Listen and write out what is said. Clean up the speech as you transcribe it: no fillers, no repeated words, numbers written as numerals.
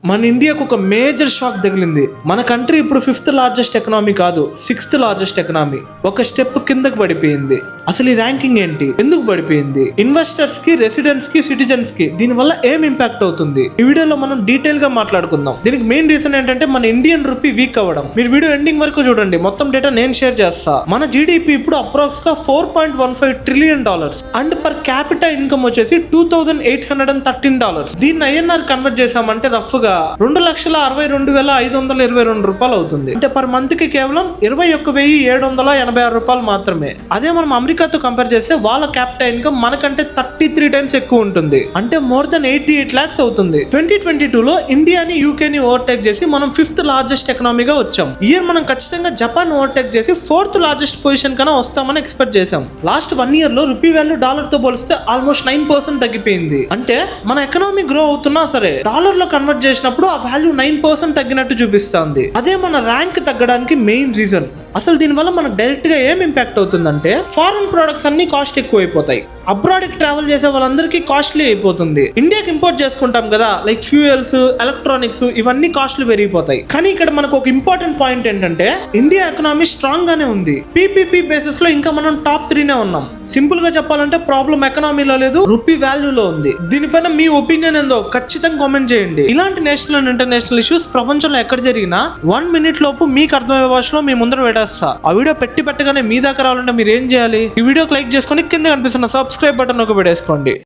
మన ఇండియాకు ఒక మేజర్ షాక్ తగిలింది. మన కంట్రీ ఇప్పుడు 5th లార్జెస్ట్ ఎకనామీ కాదు, 6th లార్జెస్ట్ ఎకనామీ. ఒక స్టెప్ కిందకి పడిపోయింది. అసలు ఈ ర్యాంకింగ్ ఏంటి, ఎందుకు పడిపోయింది, ఇన్వెస్టర్స్ కి, రెసిడెంట్స్ కి, సిటిజన్స్ కి దీని వల్ల ఏం ఇంపాక్ట్ అవుతుంది, ఈ వీడియోలో మనం డీటెయిల్ గా మాట్లాడుకుందాం. దీనికి మెయిన్ రీజన్ ఏంటంటే మన ఇండియన్ రూపీ వీక్ అవ్వడం. మీరు వీడియో ఎండింగ్ వరకు చూడండి, మొత్తం డేటా నేను షేర్ చేస్తా. మన జీడిపి ఇప్పుడు అప్రాక్స్ గా $4.15 trillion and per capital income వచ్చేసి $2,813. దీన్ని ఐఎన్ఆర్ కన్వర్ట్ చేసామంటే రఫ్ గా $2,62,522 అవుతుంది. అంటే పర్ మంత్ కి కేవలం $21,786 మాత్రమే. అదే మనం అమెరికాతో కంపేర్ చేస్తే వాళ్ళ క్యాపిటల్ ఇన్కమ్ మనకంటే 33 టైమ్స్ ఎక్కువ ఉంటుంది. అంటే మోర్ దెన్ 88 lakhs అవుతుంది. 2022లో ఇండియాని, యూకేని ఓవర్టేక్ చేసి మనం 5th లార్జెస్ట్ ఎకనామీగా వచ్చాం. ఇయర్ మనం ఖచ్చితంగా జపాన్ ఓవర్టేక్ చేసి 4th లార్జెస్ట్ పొజిషన్ కన్నా వస్తామని ఎక్స్పెక్ట్ చేసాం. లాస్ట్ 1 year లో రూపీ వాల్యూ డాలర్ తో పోలిస్తే ఆల్మోస్ట్ 9% తగ్గిపోయింది. అంటే మన ఎకనామీ గ్రో అవుతున్నా సరే డాలర్ లో కన్వర్ట్ చేసినప్పుడు ఆ వాల్యూ 9% తగ్గినట్టు చూపిస్తుంది. అదే మన ర్యాంక్ తగ్గడానికి మెయిన్ రీజన్. అసలు దీనివల్ల మనకు డైరెక్ట్ గా ఏం ఇంపాక్ట్ అవుతుందంటే ఫారెన్ ప్రొడక్ట్స్ అన్ని కాస్ట్ ఎక్కువ అయిపోతాయి. అబ్రాడ్ కి ట్రావెల్ చేసే వాళ్ళందరికీ కాస్ట్లీ అయిపోతుంది. ఇండియాకి ఇంపోర్ట్ చేసుకుంటాం కదా, లైక్ ఫ్యూయల్స్, ఎలక్ట్రానిక్స్, ఇవన్నీ కాస్ట్లు పెరిగిపోతాయి. కానీ ఇక్కడ మనకు ఒక ఇంపార్టెంట్ పాయింట్ ఏంటంటే ఇండియా ఎకనామీ స్ట్రాంగ్ గానే ఉంది. పీపీపీ బేసిస్ లో ఇంకా మనం టాప్ 3 ఉన్నాం. సింపుల్ గా చెప్పాలంటే ప్రాబ్లం ఎకనామీలో లేదు, రూపీ వాల్యూలో ఉంది. దీనిపైన మీ ఒపీనియన్ ఏందో ఖచ్చితంగా కామెంట్ చేయండి. ఇలాంటి నేషనల్ అండ్ ఇంటర్నేషనల్ ఇష్యూస్ ప్రపంచంలో ఎక్కడ జరిగినా 1 minute లోపు మీకు అర్థమయ్యే భాషలో మీ ముందర పెట్టేస్తా. ఆ వీడియో పెట్టగానే మీ దాకా రావాలంటే మీరు ఏం చేయాలి, ఈ వీడియోకి లైక్ చేసుకొని కింద కనిపిస్తున్న సబ్స్క్రైబ్ బటన్ ఒక పెట్టేసుకోండి.